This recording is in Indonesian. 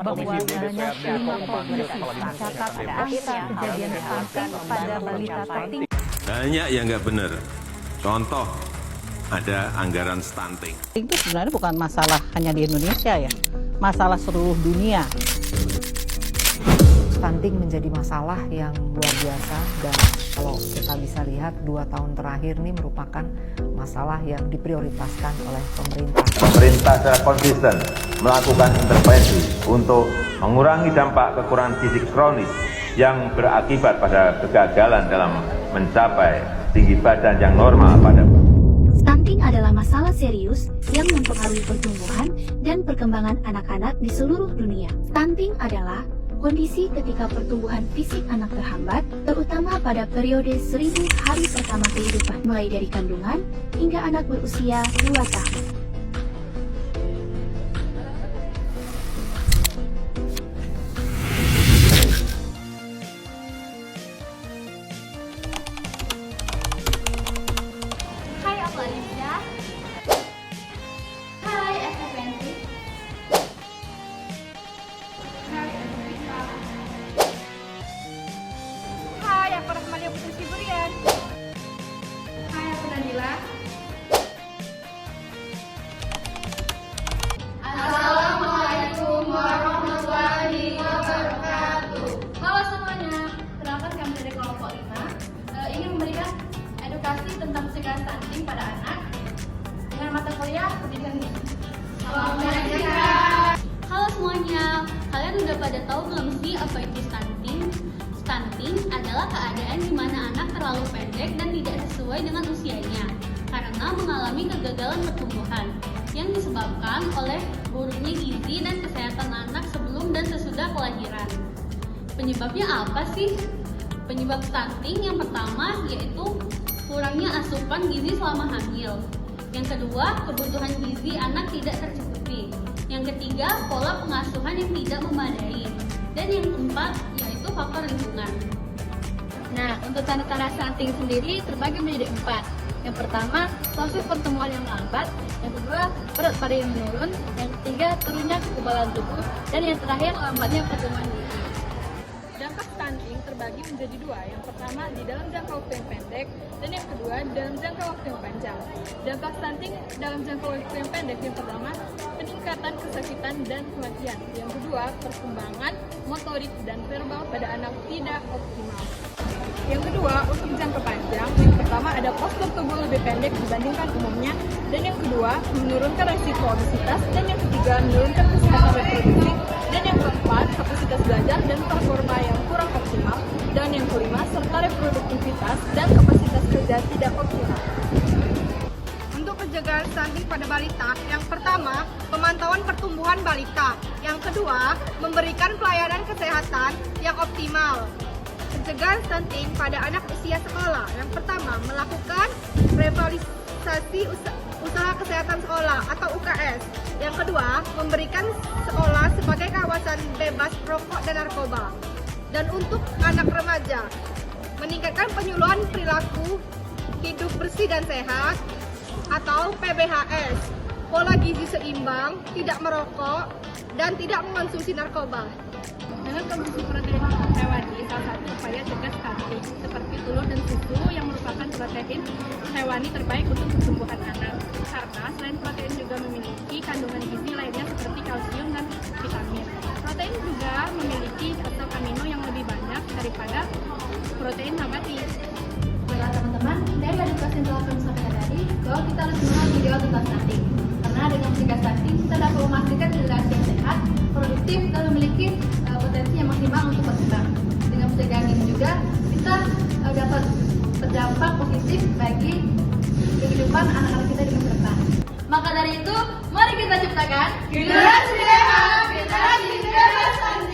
bahwa banyak 5 mencatat angka kejadian stunting pada balita tertinggi. Banyak yang nggak benar. Contoh, ada anggaran stunting. Itu sebenarnya bukan masalah hanya di Indonesia ya, masalah seluruh dunia. Stunting menjadi masalah yang luar biasa dan kalau kita bisa lihat 2 tahun terakhir ini merupakan masalah yang diprioritaskan oleh pemerintah. Pemerintah secara konsisten melakukan intervensi untuk mengurangi dampak kekurangan gizi kronis yang berakibat pada kegagalan dalam mencapai tinggi badan yang normal pada. Stunting adalah masalah serius yang mempengaruhi pertumbuhan dan perkembangan anak-anak di seluruh dunia. Stunting adalah kondisi ketika pertumbuhan fisik anak terhambat, terutama pada periode 1000 hari pertama kehidupan, mulai dari kandungan hingga anak berusia 2 tahun. Hai, aku Alicia. Hai, aku Francis. Hai, aku Rika. Hai, aku Rahmalia Putri Siburian. Hai, aku Nadila. Assalamualaikum warahmatullahi wabarakatuh. Halo semuanya, kenalkan kami dari kelompok 5 ingin memberikan edukasi tentang mencegah stunting pada anak dengan mata kuliah pendidikan gizi. Halo semuanya, kalian udah pada tahu belum sih apa itu stunting? Stunting adalah keadaan di mana anak terlalu pendek dan tidak sesuai dengan usianya karena mengalami kegagalan pertumbuhan yang disebabkan oleh buruknya gizi dan kesehatan anak sebelum dan sesudah kelahiran. Penyebabnya apa sih? Penyebab stunting yang pertama yaitu kurangnya asupan gizi selama hamil. Yang kedua, kebutuhan gizi anak tidak tercukupi. Yang ketiga, pola pengasuhan yang tidak memadai. Dan yang keempat, yaitu faktor lingkungan. Nah, untuk tanda-tanda stunting sendiri terbagi menjadi 4. Yang pertama, proses pertumbuhan yang lambat. Yang kedua, berat badan yang menurun. Yang ketiga, turunnya kekebalan tubuh. Dan yang terakhir, lambatnya pertumbuhan gizi. Dampak stunting terbagi menjadi 2. Yang pertama di dalam jangka waktu yang pendek dan yang kedua dalam jangka waktu yang panjang. Dampak stunting dalam jangka waktu yang pendek yang pertama peningkatan kesakitan dan kematian. Yang kedua perkembangan motorik dan verbal pada anak tidak optimal. Yang kedua untuk jangka panjang, yang pertama ada postur tubuh lebih pendek dibandingkan umumnya dan yang kedua menurunkan resiko obesitas dan yang ketiga menurunkan kesehatan reproduksi dan yang keempat kapasitas belajar dan performa yang kurang optimal dan yang kelima serta reproduktivitas dan kapasitas kerja tidak optimal. Untuk pencegahan stunting pada balita, yang pertama pemantauan pertumbuhan balita, yang kedua memberikan pelayanan kesehatan yang optimal. Pencegahan stunting pada anak usia sekolah, yang pertama melakukan revitalisasi usaha kesehatan sekolah atau UKS. Yang kedua, memberikan sekolah sebagai kawasan bebas rokok dan narkoba. Dan untuk anak remaja, meningkatkan penyuluhan perilaku hidup bersih dan sehat atau PBHS, pola gizi seimbang, tidak merokok, dan tidak mengonsumsi narkoba. Dengan konsumsi protein hewani, salah satu upaya cegah stunting seperti telur dan susu yang merupakan protein hewani terbaik untuk pertumbuhan anak. Karena selain protein juga memiliki kandungan gizi lainnya seperti kalsium dan vitamin. Protein juga memiliki asam amino yang lebih banyak daripada protein nabati. Baiklah teman-teman, dari edukasi yang telah kami sampaikan tadi, bahwa kita harus mengenal video tentang stunting. Karena dengan mencegah stunting, kita dapat memastikan generasi yang sehat, produktif, dan memiliki potensi yang maksimal untuk berkembang. Dengan pencegahan ini juga, kita dapat berdampak positif bagi kehidupan anak-anak kita di masa depan. Maka dari itu, mari kita ciptakan generasi sehat, generasi bebas stunting.